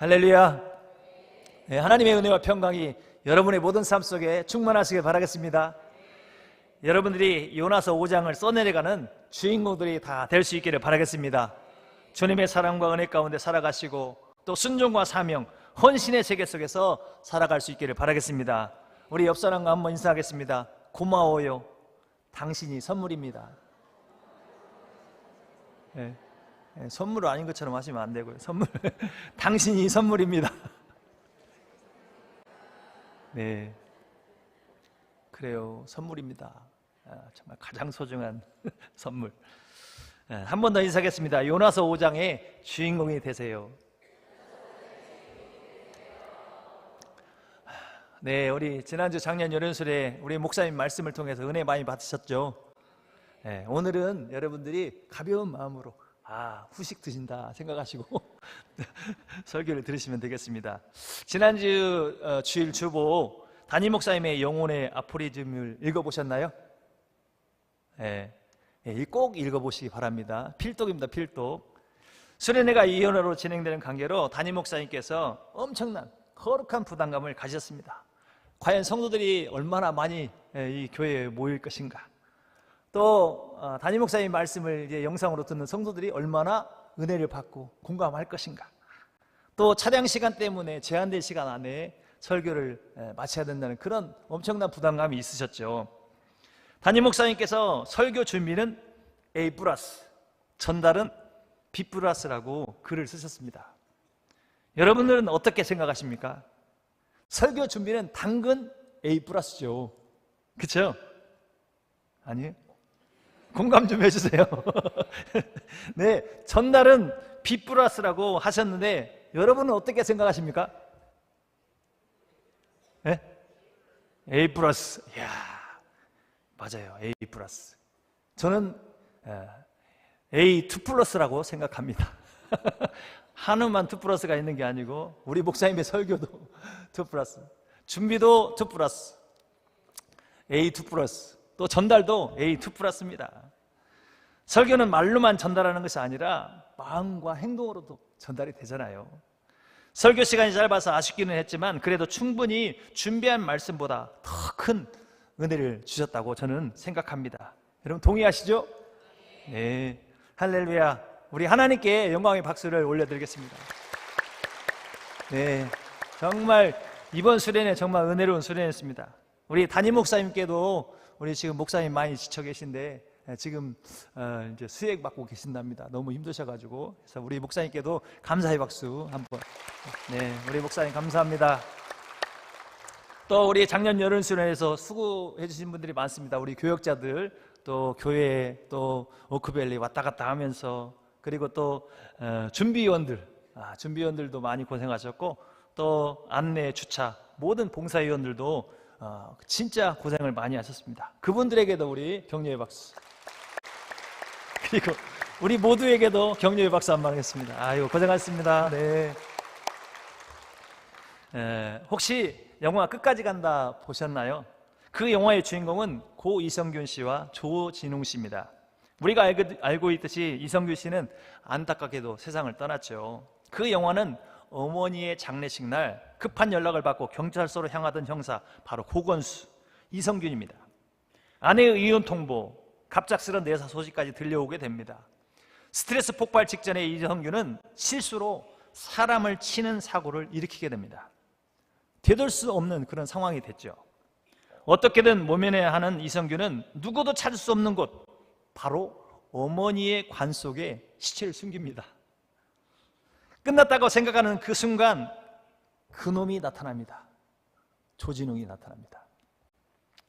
할렐루야. 네, 하나님의 은혜와 평강이 여러분의 모든 삶 속에 충만하시길 바라겠습니다. 여러분들이 요나서 5장을 써내려가는 주인공들이 다 될 수 있기를 바라겠습니다. 주님의 사랑과 은혜 가운데 살아가시고 또 순종과 사명, 헌신의 세계 속에서 살아갈 수 있기를 바라겠습니다. 우리 옆 사람과 한번 인사하겠습니다. 고마워요. 당신이 선물입니다. 네. 네, 선물 아닌 것처럼 하시면 안 되고요. 선물. 당신이 선물입니다. 네, 그래요. 선물입니다. 정말 가장 소중한 선물. 한 번 더 인사하겠습니다. 요나서 5장의 주인공이 되세요. 네, 우리 지난주 작년 연연술에 우리 목사님 말씀을 통해서 은혜 많이 받으셨죠? 네, 오늘은 여러분들이 가벼운 마음으로 후식 드신다 생각하시고 설교를 들으시면 되겠습니다. 지난주 주일 주보 담임 목사님의 영혼의 아포리즘을 읽어보셨나요? 네, 꼭 읽어보시기 바랍니다. 필독입니다. 필독. 수련회가 이연으로 진행되는 관계로 담임 목사님께서 엄청난 거룩한 부담감을 가지셨습니다. 과연 성도들이 얼마나 많이 이 교회에 모일 것인가, 또 담임 목사님 말씀을 이제 영상으로 듣는 성도들이 얼마나 은혜를 받고 공감할 것인가, 또 차량 시간 때문에 제한된 시간 안에 설교를 마쳐야 된다는 그런 엄청난 부담감이 있으셨죠. 담임 목사님께서 설교 준비는 A+, 전달은 B+라고 글을 쓰셨습니다. 여러분들은 어떻게 생각하십니까? 설교 준비는 당근 A+죠. 그렇죠? 아니에요? 공감 좀 해주세요. 네, 전달은 B+라고 하셨는데 여러분은 어떻게 생각하십니까? 네? A+. 이야, 맞아요. A+. 저는 A2+라고 생각합니다. 한우만 2+가 있는 게 아니고 우리 목사님의 설교도 2+, 준비도 2+, A2+, 또 전달도 A2+입니다. 설교는 말로만 전달하는 것이 아니라 마음과 행동으로도 전달이 되잖아요. 설교 시간이 짧아서 아쉽기는 했지만 그래도 충분히 준비한 말씀보다 더 큰 은혜를 주셨다고 저는 생각합니다. 여러분 동의하시죠? 네, 할렐루야. 우리 하나님께 영광의 박수를 올려드리겠습니다. 네, 정말 이번 수련회 정말 은혜로운 수련회였습니다. 우리 담임 목사님께도 우리 지금 목사님 많이 지쳐 계신데 지금 이제 수액 받고 계신답니다. 너무 힘드셔가지고. 그래서 우리 목사님께도 감사의 박수 한번. 네, 우리 목사님 감사합니다. 또 우리 작년 여름 수련회에서 수고해 주신 분들이 많습니다. 우리 교역자들, 또 교회, 또 오크밸리 왔다 갔다 하면서, 그리고 또 준비위원들, 준비위원들도 많이 고생하셨고, 또 안내, 주차, 모든 봉사위원들도 진짜 고생을 많이 하셨습니다. 그분들에게도 우리 격려의 박수. 그리고 우리 모두에게도 격려의 박수 한번 하겠습니다. 아이고 고생하셨습니다. 네. 혹시 영화 끝까지 간다 보셨나요? 그 영화의 주인공은 고 이성균 씨와 조진웅 씨입니다. 우리가 알고 있듯이 이성균 씨는 안타깝게도 세상을 떠났죠. 그 영화는 어머니의 장례식 날 급한 연락을 받고 경찰서로 향하던 형사, 바로 고건수, 이성균입니다. 아내의 이혼 통보, 갑작스런 내사 소식까지 들려오게 됩니다. 스트레스 폭발 직전에 이성균은 실수로 사람을 치는 사고를 일으키게 됩니다. 되돌 수 없는 그런 상황이 됐죠. 어떻게든 모면해야 하는 이성균은 누구도 찾을 수 없는 곳, 바로 어머니의 관 속에 시체를 숨깁니다. 끝났다고 생각하는 그 순간 그놈이 나타납니다. 조진웅이 나타납니다.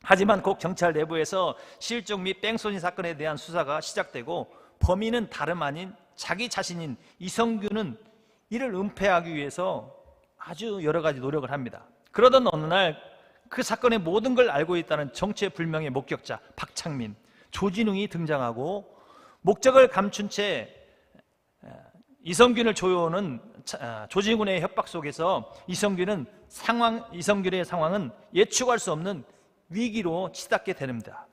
하지만 곧 경찰 내부에서 실종 및 뺑소니 사건에 대한 수사가 시작되고 범인은 다름 아닌 자기 자신인 이성균은 이를 은폐하기 위해서 아주 여러 가지 노력을 합니다. 그러던 어느 날 그 사건의 모든 걸 알고 있다는 정체불명의 목격자 박창민, 조진웅이 등장하고 목적을 감춘 채 이성균을 조여오는 조진웅의 협박 속에서 이성균의 상황은 예측할 수 없는 위기로 치닫게 됩니다.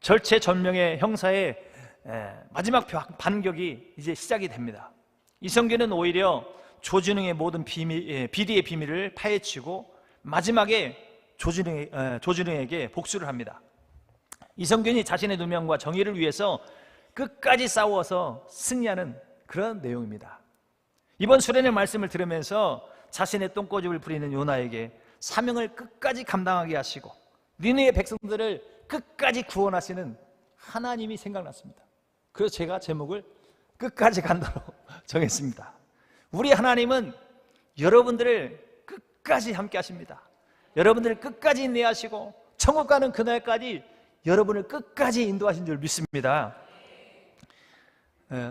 절체절명의 형사의 마지막 반격이 이제 시작이 됩니다. 이성균은 오히려 조진웅의 모든 비리의 비밀을 파헤치고 마지막에 조진웅에게 복수를 합니다. 이성균이 자신의 누명과 정의를 위해서 끝까지 싸워서 승리하는 그런 내용입니다. 이번 수련의 말씀을 들으면서 자신의 똥꼬집을 부리는 요나에게 사명을 끝까지 감당하게 하시고 니느웨 백성들을 끝까지 구원하시는 하나님이 생각났습니다. 그래서 제가 제목을 끝까지 간다로 정했습니다. 우리 하나님은 여러분들을 끝까지 함께 하십니다. 여러분들을 끝까지 인내하시고 천국 가는 그날까지 여러분을 끝까지 인도하신 줄 믿습니다.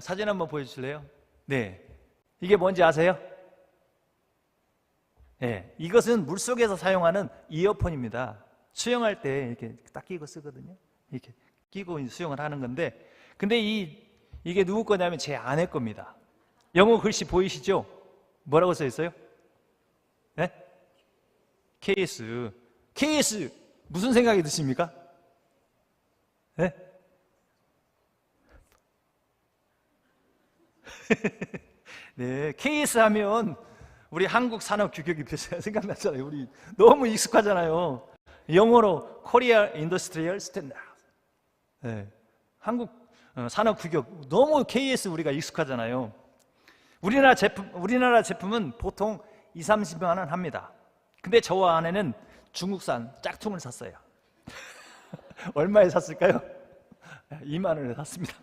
사진 한번 보여주실래요? 네, 이게 뭔지 아세요? 네, 이것은 물속에서 사용하는 이어폰입니다. 수영할 때 이렇게 딱 끼고 쓰거든요. 이렇게 끼고 수영을 하는 건데, 근데 이게 누구 거냐면 제 아내 겁니다. 영어 글씨 보이시죠? 뭐라고 써 있어요? 네? KS 무슨 생각이 드십니까? 네? 네, KS 하면 우리 한국 산업 규격이 생각나잖아요. 우리 너무 익숙하잖아요. 영어로 코리아 인더스트리얼 스탠다드. 네, 한국 산업 규격 너무 KS 우리가 익숙하잖아요. 우리나라 제품은 보통 20-30만 원 합니다. 근데 저와 아내는 중국산 짝퉁을 샀어요. 얼마에 샀을까요? 2만 원에 샀습니다.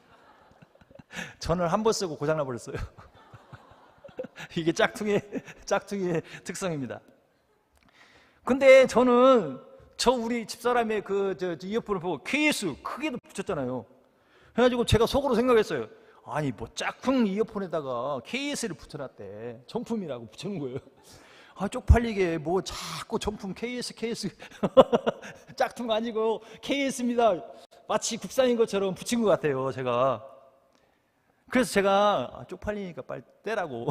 저는 한 번 쓰고 고장나 버렸어요. 이게 짝퉁의 특성입니다. 근데 저는 우리 집사람의 이어폰을 보고 KS 크게도 붙였잖아요. 그래가지고 제가 속으로 생각했어요. 아니 뭐 짝퉁 이어폰에다가 KS를 붙여놨대. 정품이라고 붙여놓은 거예요. 아, 쪽팔리게 뭐 자꾸 정품 KS 짝퉁 아니고 KS입니다. 마치 국산인 것처럼 붙인 것 같아요, 제가. 그래서 제가 쪽팔리니까 빨리 떼라고.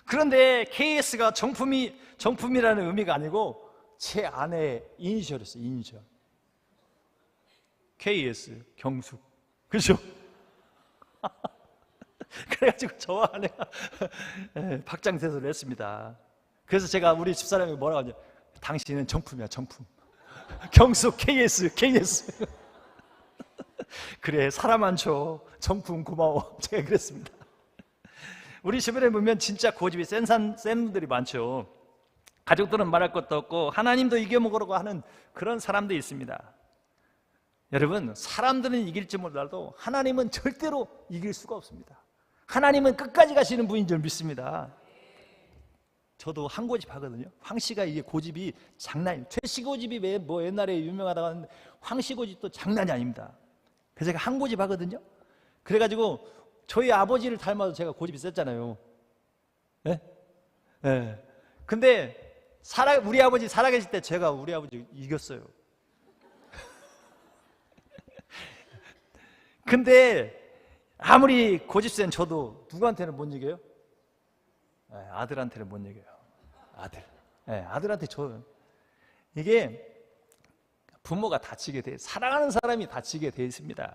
그런데 KS가 정품이라는 의미가 아니고 제 아내의 이니셜이었어요. 이니셜. KS 경숙. 그렇죠? 그래가지고 저와 아내가 박장대소를 했습니다. 그래서 제가 우리 집사람이 뭐라고 하냐, 당신은 정품이야, 정품. 경숙 KS. 그래, 사람 많죠. 정품 고마워. 제가 그랬습니다. 우리 주변에 보면 진짜 고집이 센 분들이 많죠. 가족들은 말할 것도 없고 하나님도 이겨먹으려고 하는 그런 사람도 있습니다. 여러분, 사람들은 이길지 몰라도 하나님은 절대로 이길 수가 없습니다. 하나님은 끝까지 가시는 분인 줄 믿습니다. 저도 한 고집 하거든요. 황씨가 이게 고집이 장난이, 최씨 고집이 뭐 옛날에 유명하다고 하는데 황씨 고집도 장난이 아닙니다. 그래서 제가 한 고집 하거든요. 그래가지고 저희 아버지를 닮아서 제가 고집이 셌잖아요. 네? 네. 근데 우리 아버지 살아계실 때 제가 우리 아버지 이겼어요. 근데 아무리 고집센 저도 누구한테는 못 이겨요? 네, 아들한테는 못 이겨요. 아들한테 이게 부모가 다치게 돼, 사랑하는 사람이 다치게 돼 있습니다.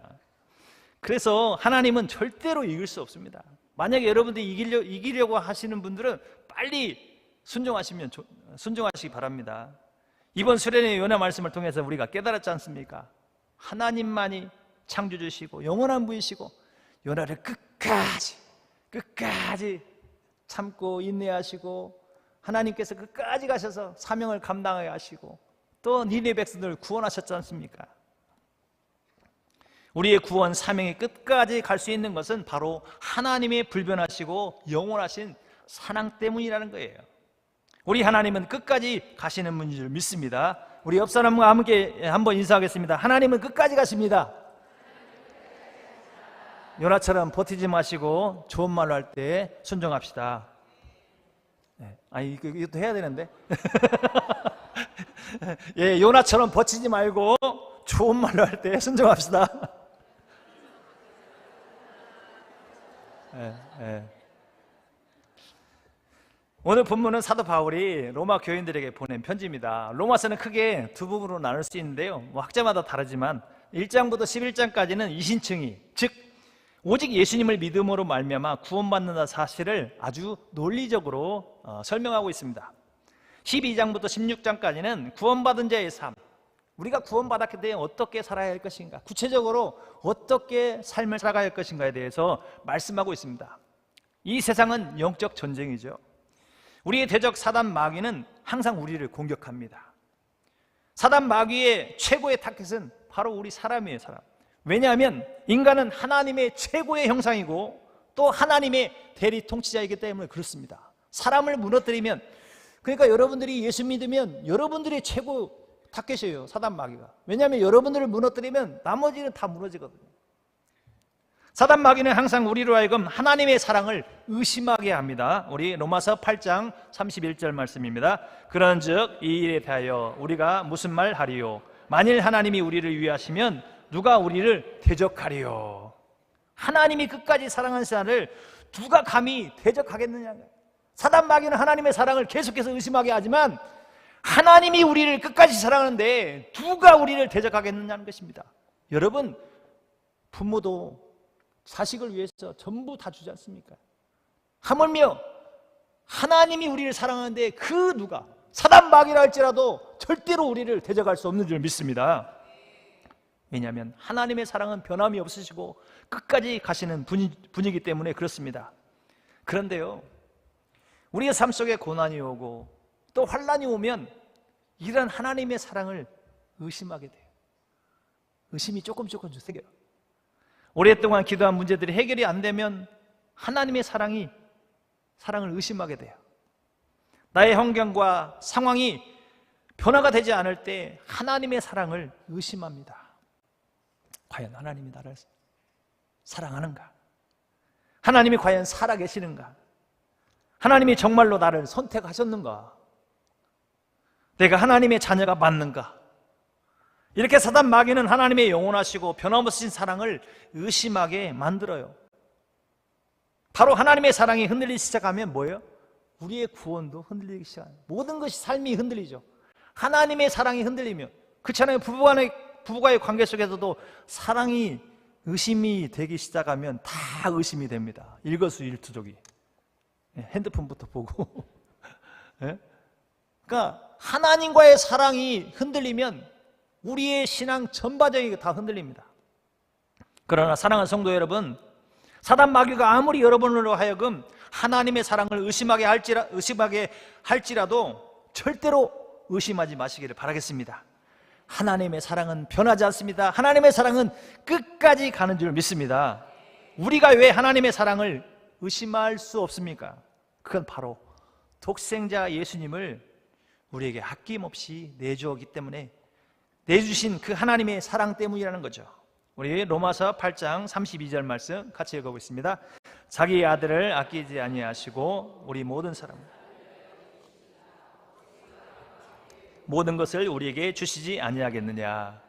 그래서 하나님은 절대로 이길 수 없습니다. 만약에 여러분들이 이기려고 하시는 분들은 빨리 순종하시기 바랍니다. 이번 수련의 요나 말씀을 통해서 우리가 깨달았지 않습니까? 하나님만이 창조주시고 영원한 분이시고 요나를 끝까지 참고 인내하시고 하나님께서 끝까지 가셔서 사명을 감당하게 하시고 또 니느웨 백성들을 구원하셨지 않습니까? 우리의 구원 사명이 끝까지 갈 수 있는 것은 바로 하나님의 불변하시고 영원하신 사랑 때문이라는 거예요. 우리 하나님은 끝까지 가시는 분인 줄 믿습니다. 우리 옆 사람과 함께 한번 인사하겠습니다. 하나님은 끝까지 가십니다. 요나처럼 버티지 마시고 좋은 말로 할 때 순종합시다. 네. 이것도 해야 되는데. 예, 요나처럼 버티지 말고 좋은 말로 할 때 순종합시다. 오늘 본문은 사도 바울이 로마 교인들에게 보낸 편지입니다. 로마서는 크게 두 부분으로 나눌 수 있는데요, 학자마다 다르지만 1장부터 11장까지는 이신층이, 즉 오직 예수님을 믿음으로 말미암아 구원받는다 사실을 아주 논리적으로 설명하고 있습니다. 12장부터 16장까지는 구원받은 자의 삶, 우리가 구원받았기 때문에 어떻게 살아야 할 것인가, 구체적으로 어떻게 삶을 살아가야 할 것인가에 대해서 말씀하고 있습니다. 이 세상은 영적 전쟁이죠. 우리의 대적 사단 마귀는 항상 우리를 공격합니다. 사단 마귀의 최고의 타겟은 바로 우리 사람이에요. 사람. 왜냐하면 인간은 하나님의 최고의 형상이고 또 하나님의 대리 통치자이기 때문에 그렇습니다. 사람을 무너뜨리면, 그러니까 여러분들이 예수 믿으면 여러분들의 최고 타겟이에요, 사단 마귀가. 왜냐하면 여러분들을 무너뜨리면 나머지는 다 무너지거든요. 사단 마귀는 항상 우리로 하여금 하나님의 사랑을 의심하게 합니다. 우리 로마서 8장 31절 말씀입니다. 그런즉 이 일에 대하여 우리가 무슨 말 하리요? 만일 하나님이 우리를 위하시면 누가 우리를 대적하리요? 하나님이 끝까지 사랑하는 사람을 누가 감히 대적하겠느냐. 사단 마귀는 하나님의 사랑을 계속해서 의심하게 하지만 하나님이 우리를 끝까지 사랑하는데 누가 우리를 대적하겠느냐는 것입니다. 여러분, 부모도 자식을 위해서 전부 다 주지 않습니까? 하물며 하나님이 우리를 사랑하는데 그 누가, 사단 마귀라 할지라도 절대로 우리를 대적할 수 없는 줄 믿습니다. 왜냐하면 하나님의 사랑은 변함이 없으시고 끝까지 가시는 분이기 때문에 그렇습니다. 그런데요, 우리의 삶 속에 고난이 오고 또 환난이 오면 이런 하나님의 사랑을 의심하게 돼요. 의심이 조금씩 생겨요. 오랫동안 기도한 문제들이 해결이 안 되면 하나님의 사랑을 의심하게 돼요. 나의 환경과 상황이 변화가 되지 않을 때 하나님의 사랑을 의심합니다. 과연 하나님이 나를 사랑하는가? 하나님이 과연 살아계시는가? 하나님이 정말로 나를 선택하셨는가? 내가 하나님의 자녀가 맞는가? 이렇게 사단 마귀는 하나님의 영원하시고 변함없으신 사랑을 의심하게 만들어요. 바로 하나님의 사랑이 흔들리기 시작하면 뭐예요? 우리의 구원도 흔들리기 시작해요. 모든 것이, 삶이 흔들리죠. 하나님의 사랑이 흔들리면, 그렇잖아요. 부부와의 관계 속에서도 사랑이 의심이 되기 시작하면 다 의심이 됩니다. 일거수일투족이. 핸드폰부터 보고. 그러니까 하나님과의 사랑이 흔들리면 우리의 신앙 전반적인 게 다 흔들립니다. 그러나 사랑하는 성도 여러분, 사단 마귀가 아무리 여러분으로 하여금 하나님의 사랑을 의심하게 할지라도 절대로 의심하지 마시기를 바라겠습니다. 하나님의 사랑은 변하지 않습니다. 하나님의 사랑은 끝까지 가는 줄 믿습니다. 우리가 왜 하나님의 사랑을 의심할 수 없습니까? 그건 바로 독생자 예수님을 우리에게 아낌없이 내주었기 때문에, 내주신 그 하나님의 사랑 때문이라는 거죠. 우리 로마서 8장 32절 말씀 같이 읽어보겠습니다. 자기의 아들을 아끼지 아니하시고 우리 모든 사람 모든 것을 우리에게 주시지 아니하겠느냐.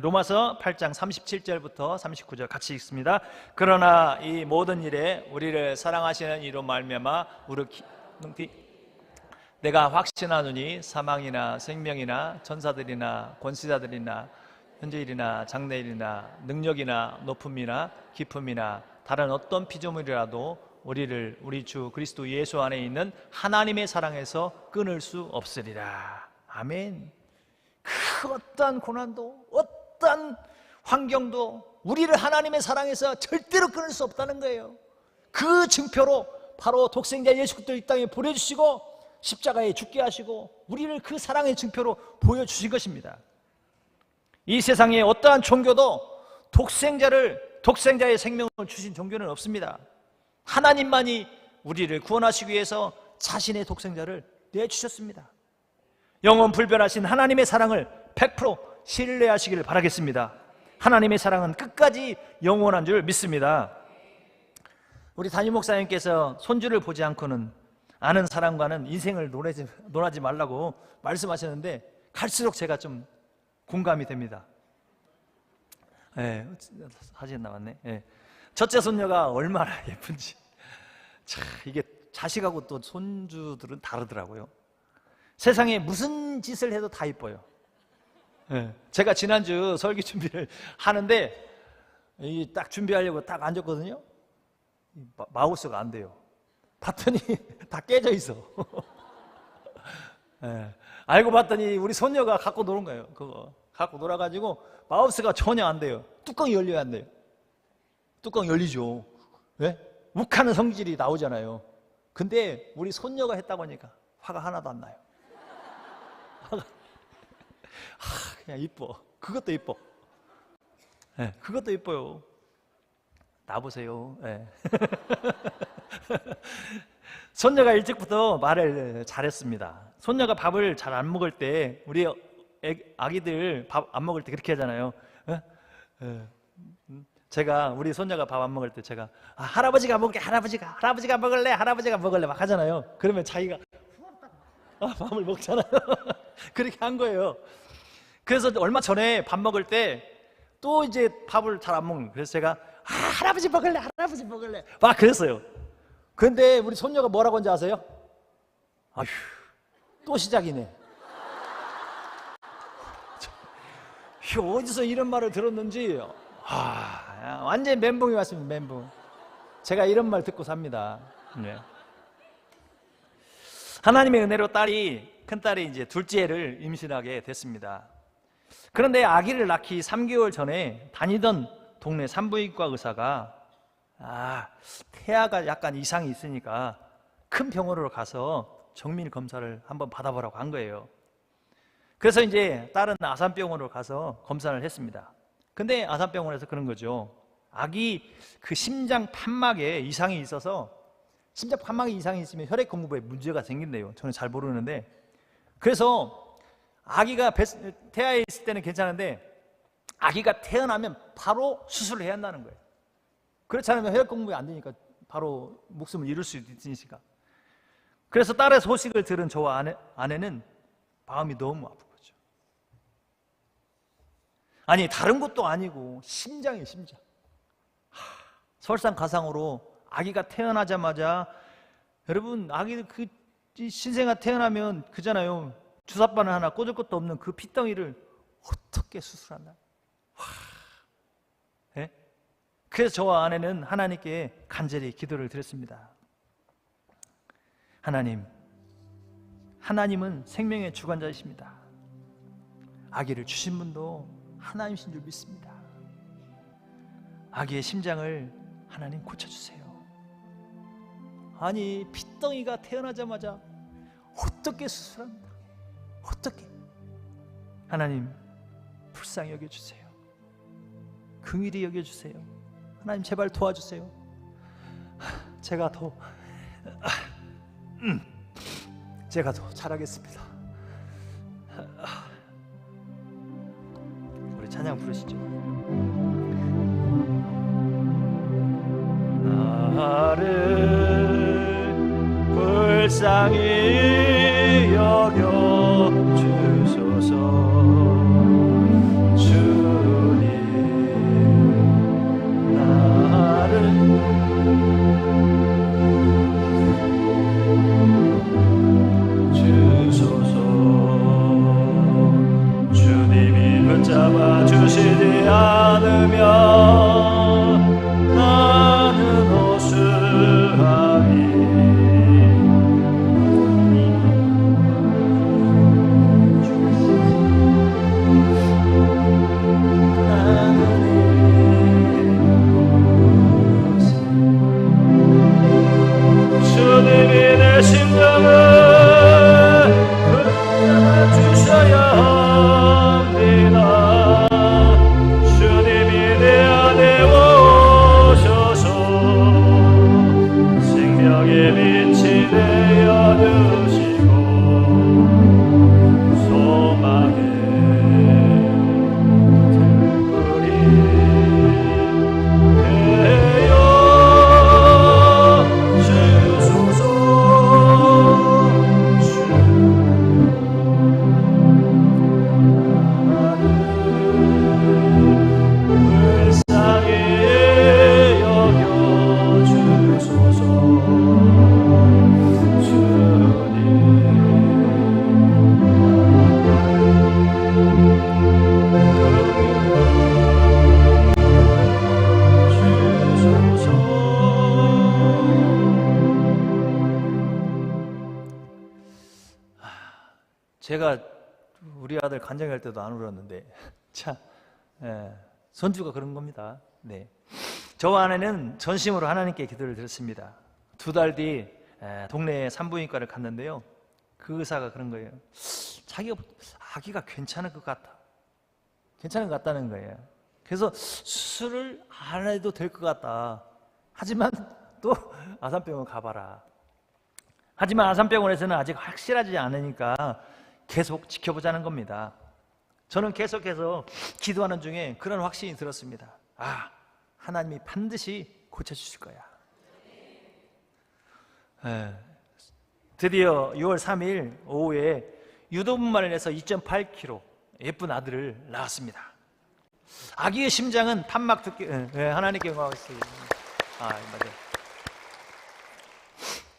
로마서 8장 37절부터 39절 같이 읽습니다. 그러나 이 모든 일에 우리를 사랑하시는 이로 말미암아 내가 확신하노니 사망이나 생명이나 전사들이나 권세자들이나 현재일이나 장래일이나 능력이나 높음이나 깊음이나 다른 어떤 피조물이라도 우리를 우리 주 그리스도 예수 안에 있는 하나님의 사랑에서 끊을 수 없으리라. 아멘. 그 어떠한 고난도 어떠한 환경도 우리를 하나님의 사랑에서 절대로 끊을 수 없다는 거예요. 그 증표로 바로 독생자 예수 그리스도를 이 땅에 보내주시고 십자가에 죽게 하시고 우리를 그 사랑의 증표로 보여주신 것입니다. 이 세상에 어떠한 종교도 독생자의 생명을 주신 종교는 없습니다. 하나님만이 우리를 구원하시기 위해서 자신의 독생자를 내주셨습니다. 영원 불변하신 하나님의 사랑을 100% 신뢰하시기를 바라겠습니다. 하나님의 사랑은 끝까지 영원한 줄 믿습니다. 우리 담임 목사님께서 손주를 보지 않고는 아는 사람과는 인생을 논하지 말라고 말씀하셨는데 갈수록 제가 좀 공감이 됩니다. 사진 나왔네. 첫째 손녀가 얼마나 예쁜지. 참, 이게 자식하고 또 손주들은 다르더라고요. 세상에 무슨 짓을 해도 다 이뻐요. 제가 지난주 설교 준비를 하는데 딱 준비하려고 딱 앉았거든요. 마우스가 안 돼요. 봤더니 다 깨져 있어. 예. 알고 봤더니 우리 손녀가 갖고 노는 거예요. 그거 갖고 놀아가지고 마우스가 전혀 안 돼요. 뚜껑이 열려야 안 돼요. 뚜껑 열리죠. 왜? 욱하는 성질이 나오잖아요. 근데 우리 손녀가 했다고 하니까 화가 하나도 안 나요. 그냥 이뻐. 그것도 이뻐. 네, 그것도 이뻐요. 나보세요. 네. 손녀가 일찍부터 말을 잘했습니다. 손녀가 밥을 잘 안 먹을 때 우리 아기들 밥 안 먹을 때 그렇게 하잖아요. 제가 우리 손녀가 밥 안 먹을 때 제가 할아버지가 먹을게. 할아버지가 먹을래. 할아버지가 먹을래 막 하잖아요. 그러면 자기가 밥을 먹잖아요. 그렇게 한 거예요. 그래서 얼마 전에 밥 먹을 때 또 이제 밥을 잘 안 먹는 거예요. 그래서 제가 할아버지 먹을래. 할아버지 먹을래 막 그랬어요. 근데 우리 손녀가 뭐라고 한지 아세요? 아휴, 또 시작이네. 어디서 이런 말을 들었는지 완전 멘붕이 왔습니다. 멘붕. 제가 이런 말 듣고 삽니다. 네. 하나님의 은혜로 큰딸이 이제 둘째를 임신하게 됐습니다. 그런데 아기를 낳기 3개월 전에 다니던 동네 산부인과 의사가 태아가 약간 이상이 있으니까 큰 병원으로 가서 정밀 검사를 한번 받아보라고 한 거예요. 그래서 이제 딸은 아산병원으로 가서 검사를 했습니다. 근데 아산병원에서 그런 거죠. 아기 그 심장 판막에 이상이 있어서, 심장 판막에 이상이 있으면 혈액 공급에 문제가 생긴대요. 저는 잘 모르는데, 그래서 아기가 태아에 있을 때는 괜찮은데 아기가 태어나면 바로 수술을 해야 한다는 거예요. 그렇지 않으면 혈액 공급이 안 되니까 바로 목숨을 잃을 수 있으니까. 그래서 딸의 소식을 들은 저와 아내는 마음이 너무 아픈 거죠. 아니 다른 것도 아니고 심장이에요. 심장. 설상가상으로 아기가 태어나자마자, 여러분 아기들 그 신생아 태어나면 그잖아요. 주사바늘 하나 꽂을 것도 없는 그 핏덩이를 어떻게 수술한다. 네? 그래서 저와 아내는 하나님께 간절히 기도를 드렸습니다. 하나님은 생명의 주관자이십니다. 아기를 주신 분도 하나님이신 줄 믿습니다. 아기의 심장을 하나님 고쳐주세요. 아니 핏덩이가 태어나자마자 어떻게 수술합니다. 어떻게? 하나님 불쌍히 여겨주세요. 긍휼히 여겨주세요. 하나님 제발 도와주세요. 제가 더 잘하겠습니다. 우리 찬양 부르시죠. 나를 불쌍히 여겨 주소서. 주님 나를 주소서. 주님이 붙잡아 주시지 않으면 나는 호수하리. 제가 우리 아들 간장이 할 때도 안 울었는데 참, 손주가 그런 겁니다. 네. 저와 아내는 전심으로 하나님께 기도를 드렸습니다. 2달 뒤 동네 산부인과를 갔는데요, 그 의사가 그런 거예요. 자기가 아기가 괜찮을 것 같다, 괜찮은 것 같다는 거예요. 그래서 수술을 안 해도 될 것 같다. 하지만 또 아산병원 가봐라. 하지만 아산병원에서는 아직 확실하지 않으니까 계속 지켜보자는 겁니다. 저는 계속해서 기도하는 중에 그런 확신이 들었습니다. 하나님이 반드시 고쳐주실 거야. 드디어 6월 3일 오후에 유도분만을 해서 2.8kg 예쁜 아들을 낳았습니다. 아기의 심장은 판막 두께, 하나님께 영광하겠습니다. 맞아요.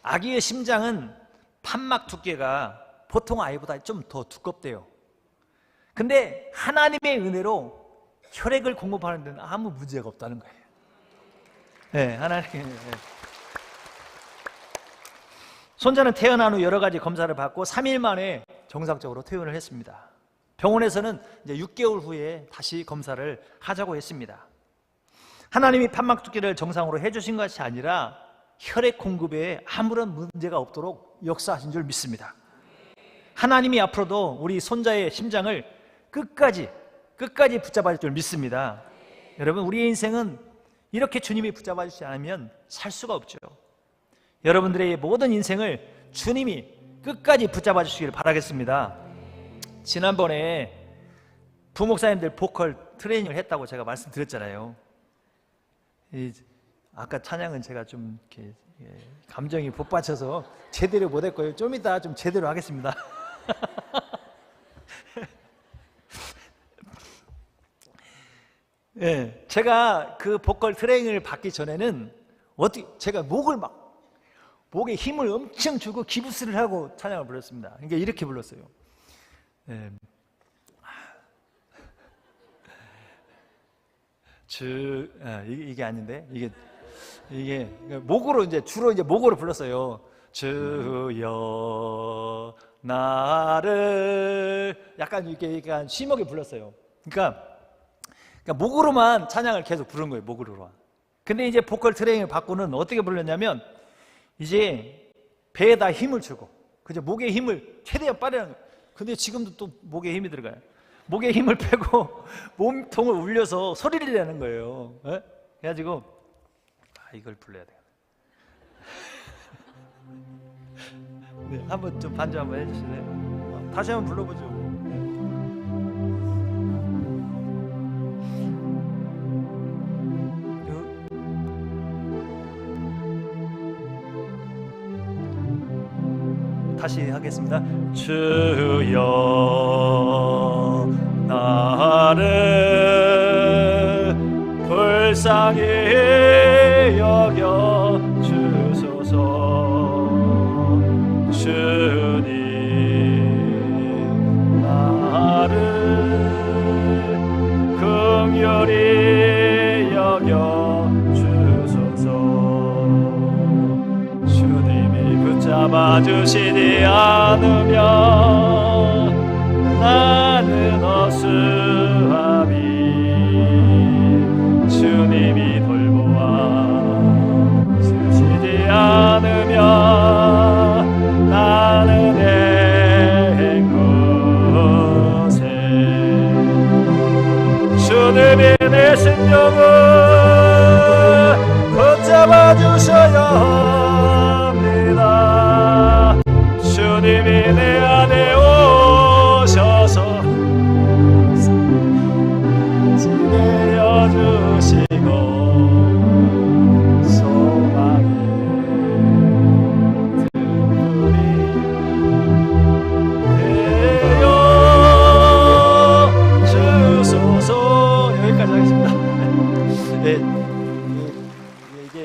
아기의 심장은 판막 두께가 보통 아이보다 좀 더 두껍대요. 근데 하나님의 은혜로 혈액을 공급하는 데는 아무 문제가 없다는 거예요. 하나님. 손자는 태어난 후 여러 가지 검사를 받고 3일 만에 정상적으로 퇴원을 했습니다. 병원에서는 이제 6개월 후에 다시 검사를 하자고 했습니다. 하나님이 판막 두께를 정상으로 해주신 것이 아니라 혈액 공급에 아무런 문제가 없도록 역사하신 줄 믿습니다. 하나님이 앞으로도 우리 손자의 심장을 끝까지 붙잡아 줄 줄 믿습니다. 여러분, 우리의 인생은 이렇게 주님이 붙잡아 주지 않으면 살 수가 없죠. 여러분들의 모든 인생을 주님이 끝까지 붙잡아 주시기를 바라겠습니다. 지난번에 부목사님들 보컬 트레이닝을 했다고 제가 말씀드렸잖아요. 아까 찬양은 제가 좀 이렇게 감정이 복받쳐서 제대로 못했고요. 좀 이따 좀 제대로 하겠습니다. 제가 그 보컬 트레이닝을 받기 전에는 제가 목에 힘을 엄청 주고 기부스를 하고 찬양을 불렀습니다. 그러니까 이렇게 불렀어요. 이게 아닌데, 이게 목으로 주로 목으로 불렀어요. 주여 나를, 약간 심하게 불렀어요. 그러니까 목으로만 찬양을 계속 부른 거예요. 목으로만. 근데 이제 보컬 트레이닝을 받고는 어떻게 불렀냐면, 이제 배에다 힘을 주고, 그죠? 목에 힘을 최대한 빠르는 거예요. 근데 지금도 또 목에 힘이 들어가요. 목에 힘을 빼고 몸통을 울려서 소리를 내는 거예요. 그래가지고 이걸 불러야 돼요. 네, 한번 좀 반주 한번 해주실래요? 다시 한번 불러보죠. 다시 하겠습니다. 주여 나를 불쌍히 여겨 주소서. 주님 나를 긍휼히 여겨 주소서. 주님이 붙잡아주시지 않으면 나는 어수하리. 주님이 돌보아 주시지 않으면 나는 앵곳에. 주님이 내 심령을 붙잡아 주셔야 합니다. 주님이 내 안에 오셔서 지내어 주시고 소망의 등불이 되어 주소서. 여기까지 하겠습니다. 이게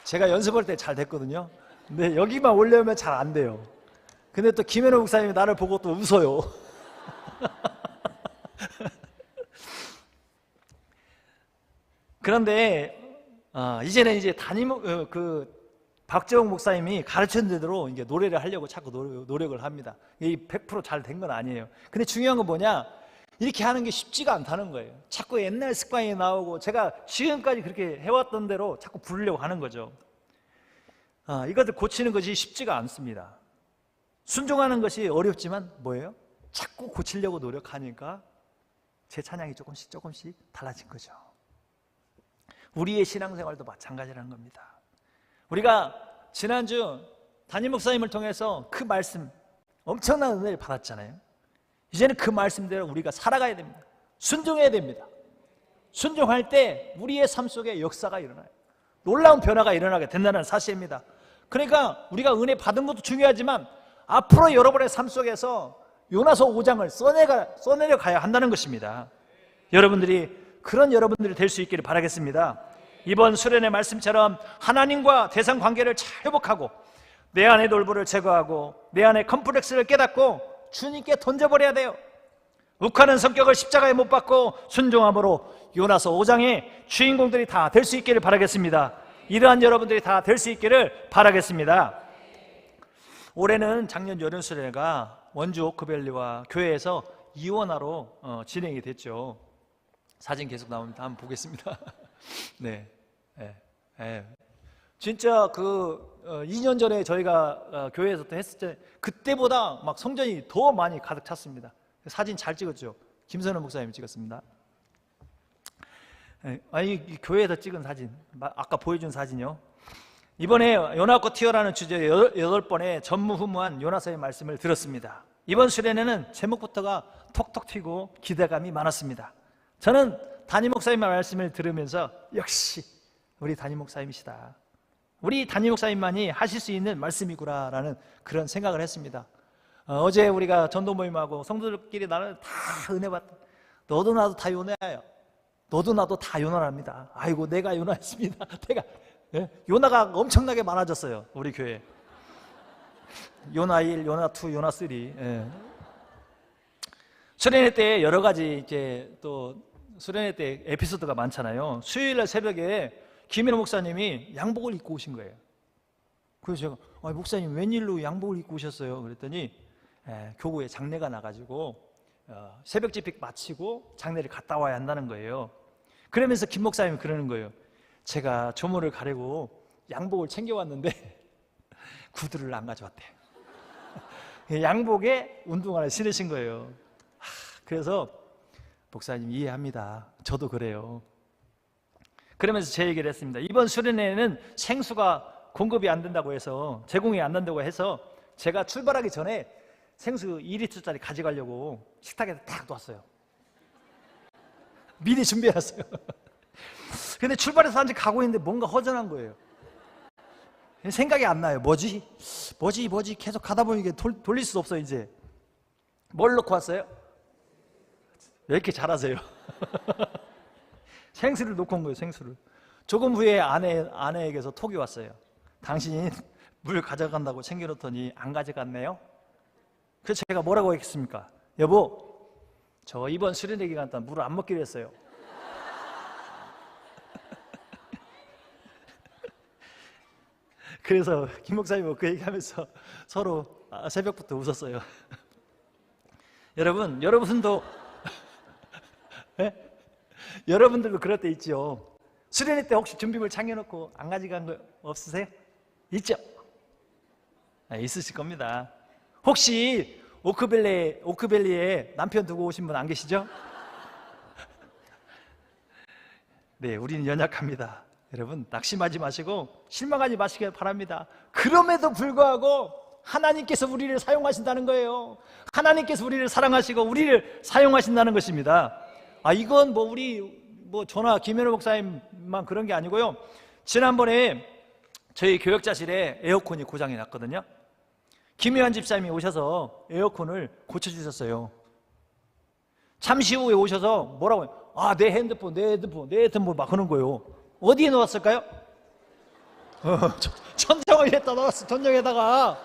제가 연습할 때 잘 됐거든요. 근데 여기만 올려면 잘 안 돼요. 근데 또 김현우 목사님이 나를 보고 또 웃어요. 그런데 이제는 이제 박재홍 목사님이 가르친 대로 이게 노래를 하려고 자꾸 노력을 합니다. 이 100% 잘 된 건 아니에요. 근데 중요한 건 뭐냐? 이렇게 하는 게 쉽지가 않다는 거예요. 자꾸 옛날 습관이 나오고 제가 지금까지 그렇게 해왔던 대로 자꾸 부르려고 하는 거죠. 이것을 고치는 것이 쉽지가 않습니다. 순종하는 것이 어렵지만 뭐예요? 자꾸 고치려고 노력하니까 제 찬양이 조금씩 달라진 거죠. 우리의 신앙생활도 마찬가지라는 겁니다. 우리가 지난주 담임 목사님을 통해서 그 말씀 엄청난 은혜를 받았잖아요. 이제는 그 말씀대로 우리가 살아가야 됩니다. 순종해야 됩니다. 순종할 때 우리의 삶 속에 역사가 일어나요. 놀라운 변화가 일어나게 된다는 사실입니다. 그러니까 우리가 은혜 받은 것도 중요하지만 앞으로 여러분의 삶 속에서 요나서 5장을 써내려 가야 한다는 것입니다. 그런 여러분들이 될 수 있기를 바라겠습니다. 이번 수련의 말씀처럼 하나님과 대상 관계를 잘 회복하고 내 안의 놀부를 제거하고 내 안의 컴플렉스를 깨닫고 주님께 던져버려야 돼요. 욱하는 성격을 십자가에 못 박고 순종함으로 요나서 5장의 주인공들이 다 될 수 있기를 바라겠습니다. 이러한 여러분들이 다 될 수 있기를 바라겠습니다. 올해는 작년 여름 수련회가 원주 오크밸리와 교회에서 이원화로 진행이 됐죠. 사진 계속 나옵니다. 한번 보겠습니다. 네. 진짜 2년 전에 저희가 교회에서 또 했을 때 그때보다 막 성전이 더 많이 가득 찼습니다. 사진 잘 찍었죠. 김선호 목사님이 찍었습니다. 이 교회에서 찍은 사진, 아까 보여준 사진이요. 이번에 요나고 티어라는 주제의 8번의 전무후무한 요나서의 말씀을 들었습니다. 이번 수련회는 제목부터가 톡톡 튀고 기대감이 많았습니다. 저는 담임 목사님의 말씀을 들으면서 역시 우리 담임 목사님이시다, 우리 담임 목사님만이 하실 수 있는 말씀이구나라는 그런 생각을 했습니다. 어제 우리가 전도 모임하고 성도들끼리 나는 다 은혜 받다. 너도 나도 다 요나예요. 너도 나도 다 요나랍니다. 아이고 내가 요나였습니다. 요나가 엄청나게 많아졌어요. 우리 교회 요나 1, 요나 2, 요나 3. 수련회 때 여러 가지 이제 또 수련회 때 에피소드가 많잖아요. 수요일날 새벽에 김인호 목사님이 양복을 입고 오신 거예요. 그래서 제가 목사님 웬일로 양복을 입고 오셨어요? 그랬더니 교구에 장례가 나가지고 새벽 집회 마치고 장례를 갔다 와야 한다는 거예요. 그러면서 김 목사님이 그러는 거예요. 제가 조문을 가려고 양복을 챙겨왔는데 구두를 안 가져왔대요. 양복에 운동화를 신으신 거예요. 그래서 목사님 이해합니다. 저도 그래요. 그러면서 제 얘기를 했습니다. 이번 수련회에는 생수가 공급이 안 된다고 해서, 제공이 안 된다고 해서 제가 출발하기 전에 생수 2리터짜리 가져가려고 식탁에다 딱 놨어요. 미리 준비해놨어요. 근데 출발해서 한지 가고 있는데 뭔가 허전한 거예요. 생각이 안 나요. 뭐지 계속 가다 보니 이게 돌릴 수 없어요. 이제 뭘 넣고 왔어요? 왜 이렇게 잘하세요? 생수를 놓고 온 거예요. 생수를. 조금 후에 아내에게서 톡이 왔어요. 당신이 물 가져간다고 챙겨놓더니 안 가져갔네요. 그래서 제가 뭐라고 했겠습니까? 여보, 저 이번 수련회 기간 동안 물을 안 먹기로 했어요. 그래서 김 목사님하고 그 얘기하면서 서로 새벽부터 웃었어요. 여러분도 여러분들도 그럴 때 있죠. 수련회 때 혹시 준비물 챙겨놓고 안 가져간 거 없으세요? 있죠? 있으실 겁니다. 혹시 오크밸리에 남편 두고 오신 분 안 계시죠? 네, 우리는 연약합니다. 여러분 낙심하지 마시고 실망하지 마시길 바랍니다. 그럼에도 불구하고 하나님께서 우리를 사용하신다는 거예요. 하나님께서 우리를 사랑하시고 우리를 사용하신다는 것입니다. 이건 저나 김현우 목사님만 그런 게 아니고요. 지난번에 저희 교역자실에 에어컨이 고장이 났거든요. 김효한 집사님이 오셔서 에어컨을 고쳐주셨어요. 잠시 후에 오셔서 뭐라고 해요? 내 핸드폰 막 하는 거예요. 어디에 넣었을까요? 천정에다 넣었어. 천정에다가.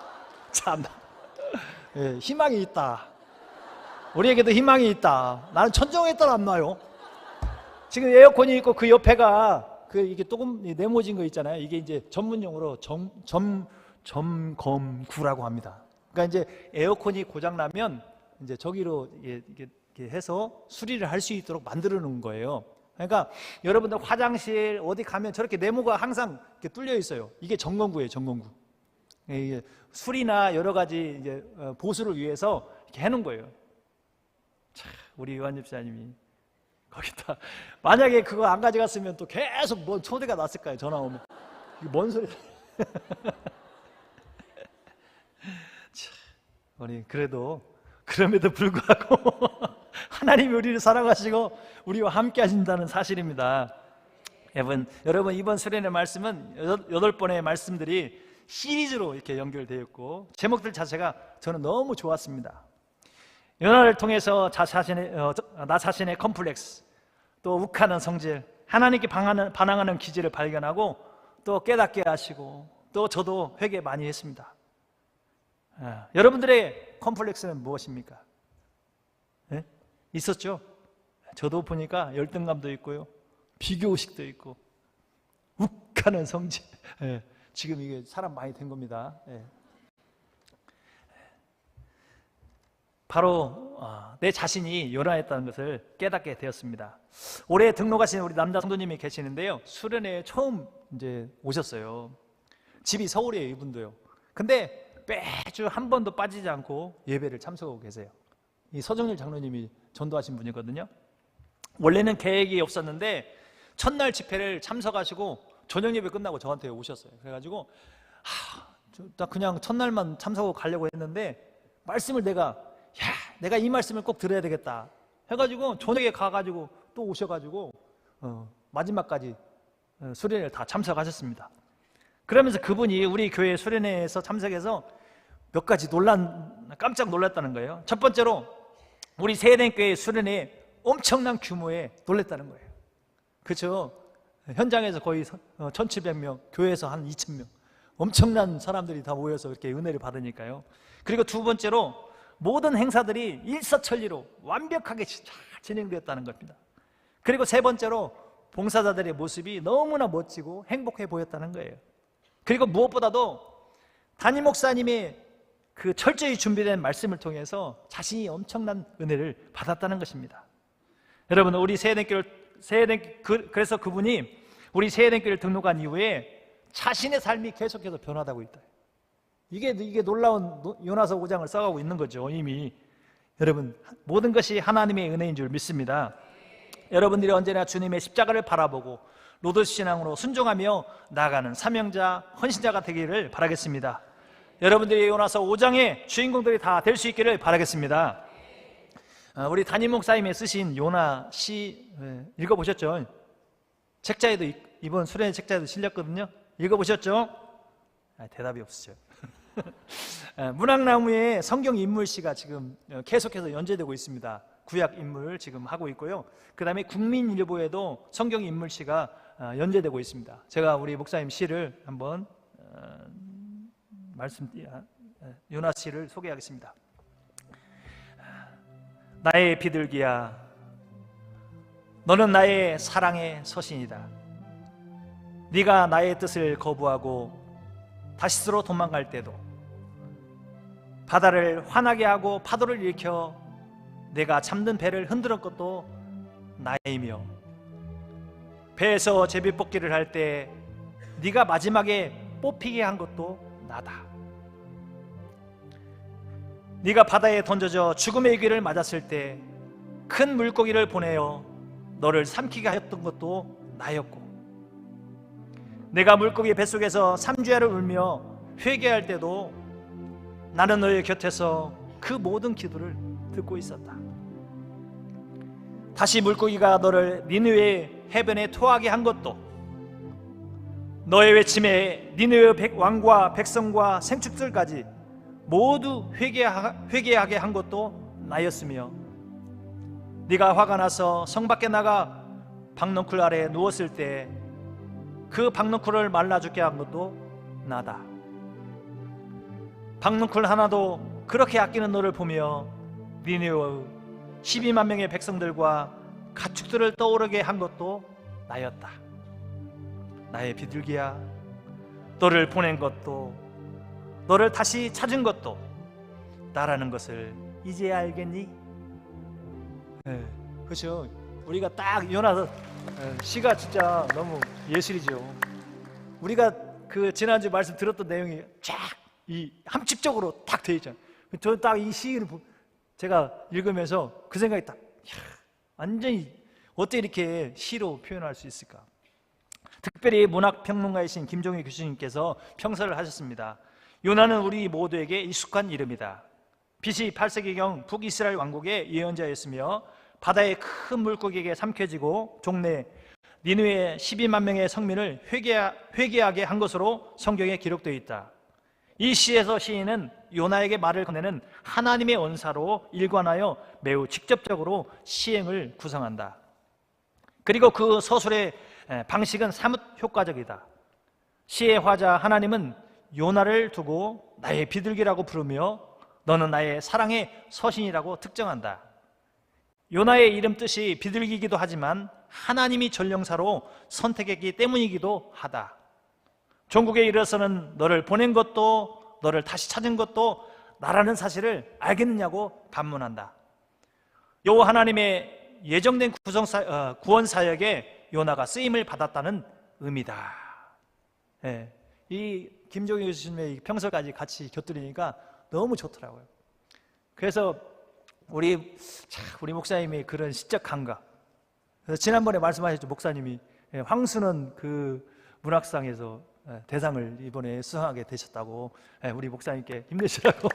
참나. 희망이 있다. 우리에게도 희망이 있다. 나는 천정에다 안 놔요. 지금 에어컨이 있고 그 옆에가 그 이게 조금 네모진 거 있잖아요. 이게 이제 전문용어로 점검구라고 합니다. 그러니까 이제 에어컨이 고장 나면 이제 저기로 이게 해서 수리를 할 수 있도록 만들어 놓은 거예요. 그러니까 여러분들 화장실 어디 가면 저렇게 네모가 항상 이렇게 뚫려 있어요. 이게 점검구예요, 점검구. 이게 수리나 여러 가지 이제 보수를 위해서 이렇게 해놓은 거예요. 참, 우리 요한 집사님이 거기다 만약에 그거 안 가져갔으면 또 계속 뭔 초대가 났을까요? 전화 오면 뭔 소리? 우리 그럼에도 불구하고 하나님이 우리를 사랑하시고 우리와 함께 하신다는 사실입니다. 여러분 이번 수련의 말씀은 8번의 말씀들이 시리즈로 이렇게 연결되어 있고 제목들 자체가 저는 너무 좋았습니다. 요나를 통해서 나 자신의 컴플렉스, 또 욱하는 성질, 하나님께 반항하는 기질을 발견하고 또 깨닫게 하시고 또 저도 회개 많이 했습니다. 여러분들의 컴플렉스는 무엇입니까? 네? 있었죠? 저도 보니까 열등감도 있고요, 비교의식도 있고, 욱하는 성질. 네. 지금 이게 사람 많이 된 겁니다. 네. 바로 내 자신이 요나였다는 것을 깨닫게 되었습니다. 올해 등록하신 우리 남자 성도님이 계시는데요, 수련회에 처음 이제 오셨어요. 집이 서울이에요, 이분도요. 근데 매주 한 번도 빠지지 않고 예배를 참석하고 계세요. 이 서정일 장로님이 전도하신 분이거든요. 원래는 계획이 없었는데 첫날 집회를 참석하시고 저녁 예배 끝나고 저한테 오셨어요. 그래가지고 나 그냥 첫날만 참석하고 가려고 했는데 말씀을 내가 이 말씀을 꼭 들어야 되겠다 해가지고 저녁에 가가지고 또 오셔가지고 마지막까지 수련회를 다 참석하셨습니다. 그러면서 그분이 우리 교회 수련회에서 참석해서 몇 가지 깜짝 놀랐다는 거예요. 첫 번째로 우리 세대교회 수련회에 엄청난 규모에 놀랐다는 거예요. 그렇죠? 현장에서 거의 1700명, 교회에서 한 2000명, 엄청난 사람들이 다 모여서 이렇게 은혜를 받으니까요. 그리고 두 번째로 모든 행사들이 일사천리로 완벽하게 잘 진행되었다는 겁니다. 그리고 세 번째로 봉사자들의 모습이 너무나 멋지고 행복해 보였다는 거예요. 그리고 무엇보다도 담임 목사님의 그 철저히 준비된 말씀을 통해서 자신이 엄청난 은혜를 받았다는 것입니다. 여러분, 우리 그래서 그분이 우리 세대교회를 등록한 이후에 자신의 삶이 계속해서 변화되고 있다. 이게 놀라운 요나서 5장을 써가고 있는 거죠. 이미 여러분, 모든 것이 하나님의 은혜인 줄 믿습니다. 여러분들이 언제나 주님의 십자가를 바라보고 로드 신앙으로 순종하며 나아가는 사명자, 헌신자가 되기를 바라겠습니다. 여러분들이 요나서 5장의 주인공들이 다 될 수 있기를 바라겠습니다. 우리 담임 목사님이 쓰신 요나 시 읽어보셨죠? 책자에도 이번 수련회 책자에도 실렸거든요. 읽어보셨죠? 대답이 없으죠. 문학나무의 성경 인물시가 지금 계속해서 연재되고 있습니다. 구약 인물 지금 하고 있고요. 그 다음에 국민일보에도 성경 인물시가 연재되고 있습니다. 제가 우리 목사님 시를 한번 요나 시를 소개하겠습니다. 나의 비둘기야, 너는 나의 사랑의 서신이다. 네가 나의 뜻을 거부하고 다시스로 도망갈 때도, 바다를 환하게 하고 파도를 일으켜 내가 잠든 배를 흔들은 것도 나이며, 배에서 제비뽑기를 할 때 네가 마지막에 뽑히게 한 것도 나다. 네가 바다에 던져져 죽음의 귀를 맞았을 때 큰 물고기를 보내어 너를 삼키게 하였던 것도 나였고, 내가 물고기 뱃속에서 3주야를 울며 회개할 때도 나는 너의 곁에서 그 모든 기도를 듣고 있었다. 다시 물고기가 너를 니느웨 해변에 토하게 한 것도, 너의 외침에 니느웨 왕과 백성과 생축들까지 모두 회개하게 한 것도 나였으며, 네가 화가 나서 성 밖에 나가 박넝쿨 아래 누웠을 때 그 박넝쿨을 말라 죽게 한 것도 나다. 박넝쿨 하나도 그렇게 아끼는 너를 보며 니느웨의 12만 명의 백성들과 가축들을 떠오르게 한 것도 나였다. 나의 비둘기야, 너를 보낸 것도 너를 다시 찾은 것도 나라는 것을 이제 알겠니? 그렇죠. 우리가 딱 요나서 시가 진짜 너무 예술이죠. 우리가 그 지난주 말씀 들었던 내용이 쫙 이 함축적으로 딱 돼 있잖아요. 저는 딱 이 시를 제가 읽으면서 그 생각이 딱, 완전히 어떻게 이렇게 시로 표현할 수 있을까? 특별히 문학평론가이신 김종희 교수님께서 평서를 하셨습니다. 요나는 우리 모두에게 익숙한 이름이다. BC 8세기경 북이스라엘 왕국의 예언자였으며 바다의 큰 물고기에게 삼켜지고 종래 니느웨 12만 명의 성민을 회개하게 한 것으로 성경에 기록되어 있다. 이 시에서 시인은 요나에게 말을 건네는 하나님의 언사로 일관하여 매우 직접적으로 시행을 구성한다. 그리고 그 서술의 방식은 사뭇 효과적이다. 시의 화자 하나님은 요나를 두고 나의 비둘기라고 부르며 너는 나의 사랑의 서신이라고 특정한다. 요나의 이름 뜻이 비둘기이기도 하지만 하나님이 전령사로 선택했기 때문이기도 하다. 종국에 이르러서는 너를 보낸 것도 너를 다시 찾은 것도 나라는 사실을 알겠느냐고 반문한다. 여호와 하나님의 예정된 구원 사역에 요나가 쓰임을 받았다는 의미다. 이 김종희 교수님의 평서까지 같이 곁들이니까 너무 좋더라고요. 그래서 우리 목사님이 그런 시적 감각. 그래서 지난번에 말씀하셨죠, 목사님이 황순원 그 문학상에서 대상을 이번에 수상하게 되셨다고. 우리 목사님께 힘내시라고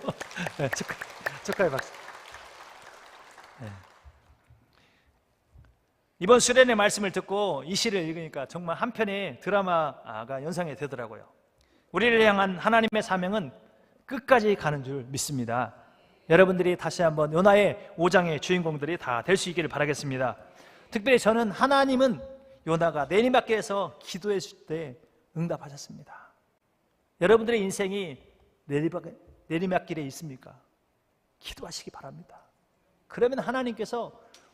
축하의 박수. 이번 수련의 말씀을 듣고 이 시를 읽으니까 정말 한 편의 드라마가 연상이 되더라고요. 우리를 향한 하나님의 사명은 끝까지 가는 줄 믿습니다. 여러분들이 다시 한번 요나의 5장의 주인공들이 다 될 수 있기를 바라겠습니다. 특별히 저는 하나님은 요나가 내리막길에서 기도했을 때 응답하셨습니다. 여러분들의 인생이 내리막길에 있습니까? 기도하시기 바랍니다. 그러면 하나님께서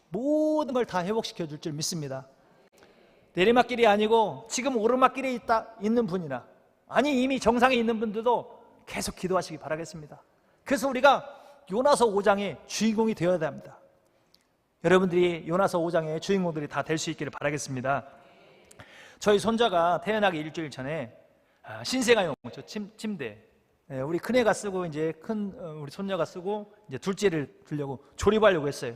모든 걸 다 회복시켜 줄 줄 믿습니다. 내리막길이 아니고 지금 오르막길에 있는 분이나 아니 이미 정상에 있는 분들도 계속 기도하시기 바라겠습니다. 그래서 우리가 요나서 5장의 주인공이 되어야 합니다. 여러분들이 요나서 5장의 주인공들이 다 될 수 있기를 바라겠습니다. 저희 손자가 태어나기 일주일 전에 신생아용 침대, 우리 큰애가 쓰고 이제 우리 손녀가 쓰고 이제 둘째를 두려고 조립하려고 했어요.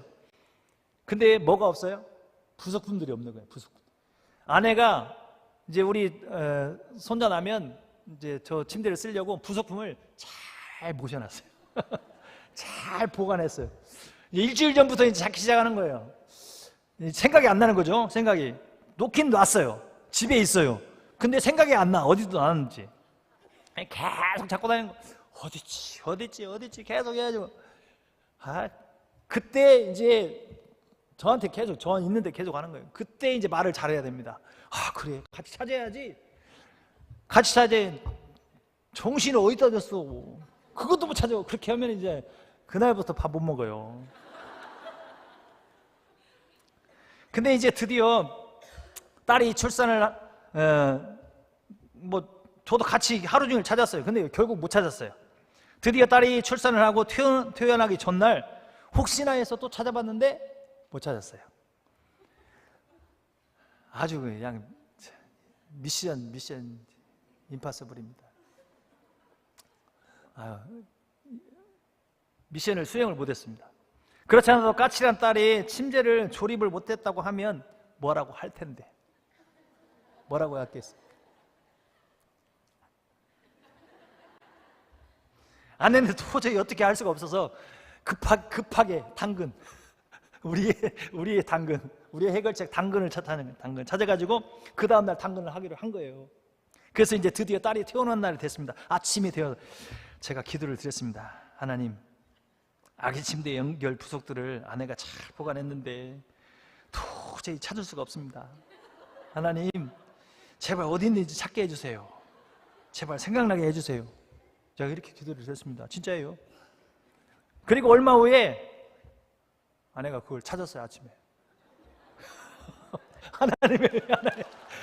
근데 뭐가 없어요? 부속품들이 없는 거예요. 부속품. 아내가 이제 우리 손자 나면 이제 저 침대를 쓰려고 부속품을 잘 모셔놨어요. 잘 보관했어요. 일주일 전부터 이제 찾기 시작하는 거예요. 생각이 안 나는 거죠. 생각이 놓긴 놨어요. 집에 있어요. 근데 생각이 안 나. 어디도 안 왔는지 계속 찾고 다니는 거. 어딨지 계속 해가지고 그때 이제 저한테 계속 저 있는데 계속 하는 거예요. 그때 이제 말을 잘해야 됩니다. 그래 같이 찾아야지. 같이 찾아야. 정신을 어디다 뒀어. 그것도 못 찾아. 그렇게 하면 이제 그날부터 밥 못 먹어요. 근데 이제 드디어 딸이 출산을 저도 같이 하루 종일 찾았어요. 근데 결국 못 찾았어요. 드디어 딸이 출산을 하고 퇴원하기 전날 혹시나 해서 또 찾아봤는데 못 찾았어요. 아주 그냥 미션 임파서블입니다. 미션을 수행을 못했습니다. 그렇지 않아도 까칠한 딸이 침대를 조립을 못했다고 하면 뭐라고 할 텐데 뭐라고 했겠어요? 안 했는데 도저히 어떻게 할 수가 없어서 급하게 당근, 우리의 당근, 우리의 해결책 당근을 찾아가지고 그 다음날 당근을 하기로 한 거예요. 그래서 이제 드디어 딸이 태어난 날이 됐습니다. 아침이 되어 제가 기도를 드렸습니다. 하나님, 아기 침대 연결 부속들을 아내가 잘 보관했는데 도저히 찾을 수가 없습니다. 하나님, 제발 어디 있는지 찾게 해주세요. 제발 생각나게 해주세요. 제가 이렇게 기도를 드렸습니다. 진짜예요. 그리고 얼마 후에 아내가 그걸 찾았어요. 아침에.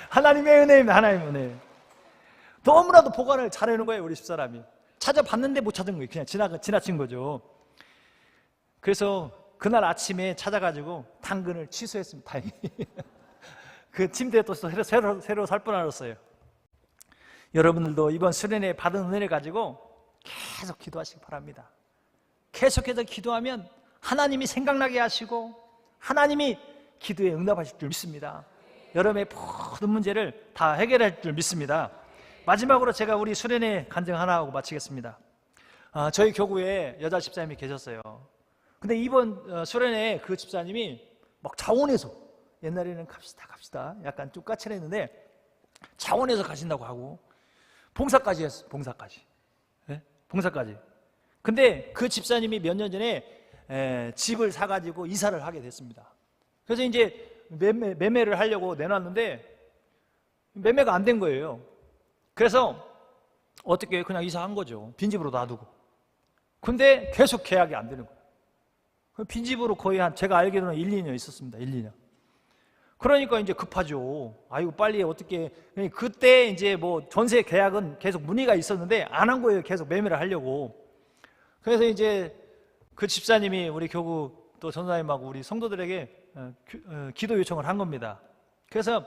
하나님의 은혜입니다. 하나님의 은혜. 너무나도 보관을 잘해놓은 거예요, 우리 집사람이. 찾아봤는데 못 찾은 거예요. 그냥 지나친 거죠. 그래서 그날 아침에 찾아가지고 당근을 취소했습니다. 다행히. 그 침대에 또 새로 살 뻔 알았어요. 여러분들도 이번 수련회 받은 은혜를 가지고 계속 기도하시기 바랍니다. 계속해서 기도하면 하나님이 생각나게 하시고 하나님이 기도에 응답하실 줄 믿습니다. 여러분의 모든 문제를 다 해결할 줄 믿습니다. 마지막으로 제가 우리 수련회 간증 하나 하고 마치겠습니다. 저희 교구에 여자 집사님이 계셨어요. 근데 이번 수련회에 그 집사님이 막 자원해서, 옛날에는 갑시다 약간 좀 까칠했는데 자원해서 가신다고 하고 봉사까지 했어. 봉사까지. 네? 봉사까지. 근데 그 집사님이 몇 년 전에 집을 사가지고 이사를 하게 됐습니다. 그래서 이제 매매를 하려고 내놨는데 매매가 안 된 거예요. 그래서 어떻게 그냥 이사한 거죠. 빈집으로 놔두고. 근데 계속 계약이 안 되는 거예요. 빈집으로 거의 제가 알기로는 1, 2년 있었습니다. 1, 2년. 그러니까 이제 급하죠. 아이고, 빨리 어떻게. 그때 이제 뭐 전세 계약은 계속 문의가 있었는데 안 한 거예요. 계속 매매를 하려고. 그래서 이제 그 집사님이 우리 교구 또 전사님하고 우리 성도들에게 기도 요청을 한 겁니다. 그래서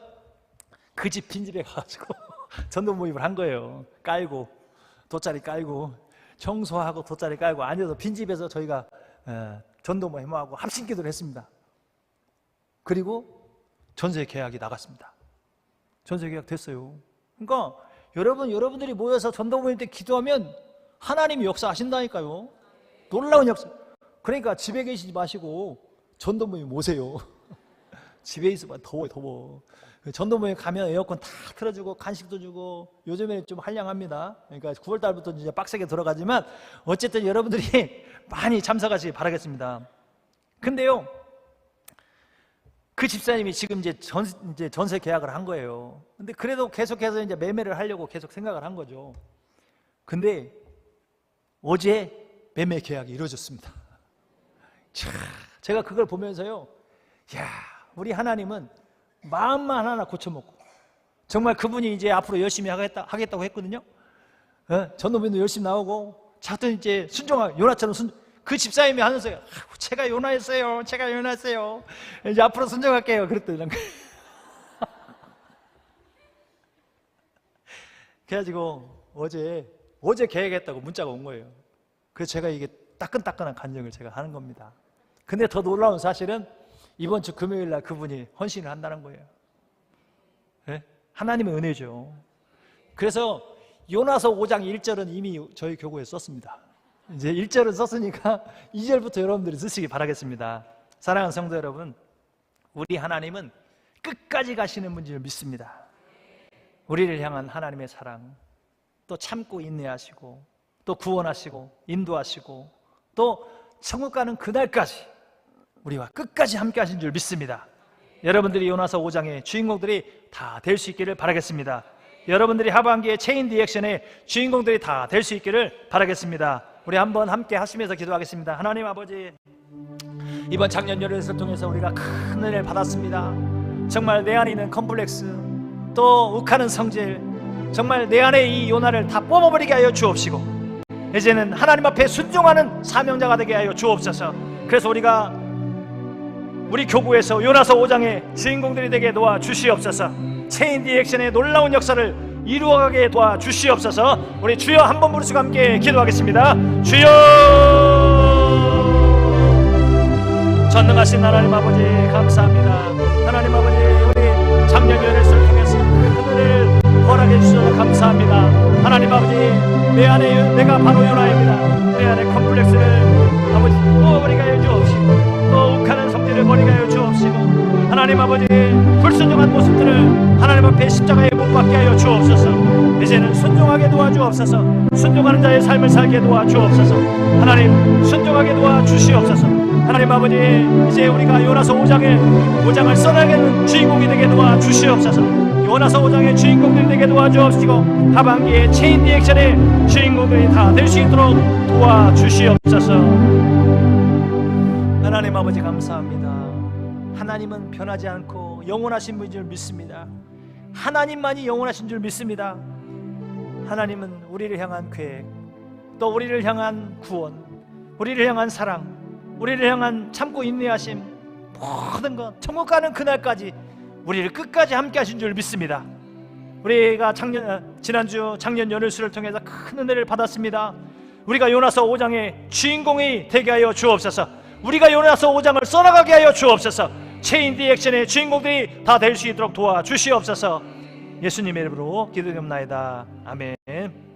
그 집 빈집에 가가지고 전도 모임을 한 거예요. 깔고, 돗자리 깔고, 청소하고 돗자리 깔고 앉아서 빈집에서 저희가 전도 모임하고 합심 기도를 했습니다. 그리고 전세 계약이 나갔습니다. 전세 계약 됐어요. 그러니까 여러분들이 모여서 전도 모임 때 기도하면 하나님이 역사하신다니까요. 놀라운 역사. 그러니까 집에 계시지 마시고 전도 모임 오세요. 집에 있으면 더워. 전도 모임 가면 에어컨 다 틀어주고 간식도 주고, 요즘에는 좀 한량합니다. 그러니까 9월달부터 이제 빡세게 들어가지만 어쨌든 여러분들이 많이 참석하시기 바라겠습니다. 근데요, 그 집사님이 지금 이제 전세 계약을 한 거예요. 근데 그래도 계속해서 이제 매매를 하려고 계속 생각을 한 거죠. 근데 어제 매매 계약이 이루어졌습니다. 제가 그걸 보면서요, 야, 우리 하나님은 마음만 하나 고쳐먹고, 정말 그분이 이제 앞으로 열심히 하겠다고 했거든요. 전도민도 열심히 나오고, 자든 이제 요나처럼 그 집사님이 하면서 제가 요나했어요. 이제 앞으로 순종할게요. 그랬더니 그래가지고 어제 계획했다고 문자가 온 거예요. 그래서 제가 이게 따끈따끈한 간증을 제가 하는 겁니다. 근데 더 놀라운 사실은 이번 주 금요일 날 그분이 헌신을 한다는 거예요. 네? 하나님의 은혜죠. 그래서 요나서 5장 1절은 이미 저희 교구에 썼습니다. 이제 1절은 썼으니까 2절부터 여러분들이 쓰시기 바라겠습니다. 사랑하는 성도 여러분, 우리 하나님은 끝까지 가시는 분을 믿습니다. 우리를 향한 하나님의 사랑, 또 참고 인내하시고, 또 구원하시고 인도하시고, 또 천국 가는 그날까지 우리와 끝까지 함께 하신 줄 믿습니다. 여러분들이 요나서 5장의 주인공들이 다 될 수 있기를 바라겠습니다. 여러분들이 하반기의 체인 리액션의 주인공들이 다 될 수 있기를 바라겠습니다. 우리 한번 함께 하시면서 기도하겠습니다. 하나님 아버지, 이번 작년 연회를 통해서 우리가 큰 은혜를 받았습니다. 정말 내 안에 있는 컴플렉스, 또 욱하는 성질, 정말 내 안에 이 요나를 다 뽑아버리게 하여 주옵시고, 이제는 하나님 앞에 순종하는 사명자가 되게 하여 주옵소서. 그래서 우리가 우리 교구에서 요나서 5장의 주인공들이 되게 도와주시옵소서. 체인 리액션의 놀라운 역사를 이루어가게 도와주시옵소서. 우리 주여 한번 부르시고 함께 기도하겠습니다. 주여, 전능하신 하나님 아버지 감사합니다. 하나님 아버지, 우리 작년 연회를 통해서 큰 은혜를 허락해 주셔서 감사합니다. 하나님 아버지, 내 안에 내가 바로 요나입니다. 내 안에 컴플렉스를 아버지 버리게 하여 주옵시고, 또 욱하는 성질을 버리게 하여 주옵시고, 하나님 아버지 불순종한 모습들을 하나님 앞에 십자가에 못 박게 하여 주옵소서. 이제는 순종하게 도와주옵소서. 순종하는 자의 삶을 살게 도와주옵소서. 하나님 순종하게 도와주시옵소서. 하나님 아버지, 이제 우리가 요나서 5장을 써나가는 주인공이 되게 도와주시옵소서. 요나서 5장의 주인공들이 되게 도와주옵시고, 하반기에 체인 리액션의 주인공들이 다 될 수 있도록 도와주시옵소서. 하나님 아버지 감사합니다. 하나님은 변하지 않고 영원하신 분인 줄 믿습니다. 하나님만이 영원하신 줄 믿습니다. 하나님은 우리를 향한 계획, 또 우리를 향한 구원, 우리를 향한 사랑, 우리를 향한 참고 인내하심, 모든 것 천국 가는 그날까지 우리를 끝까지 함께 하신 줄 믿습니다. 우리가 지난주 작년 연일수를 통해서 큰 은혜를 받았습니다. 우리가 요나서 5장의 주인공이 되게 하여 주옵소서. 우리가 요나서 5장을 써나가게 하여 주옵소서. 체인 디액션의 주인공들이 다 될 수 있도록 도와주시옵소서. 예수님의 이름으로 기도드립니다. 아멘.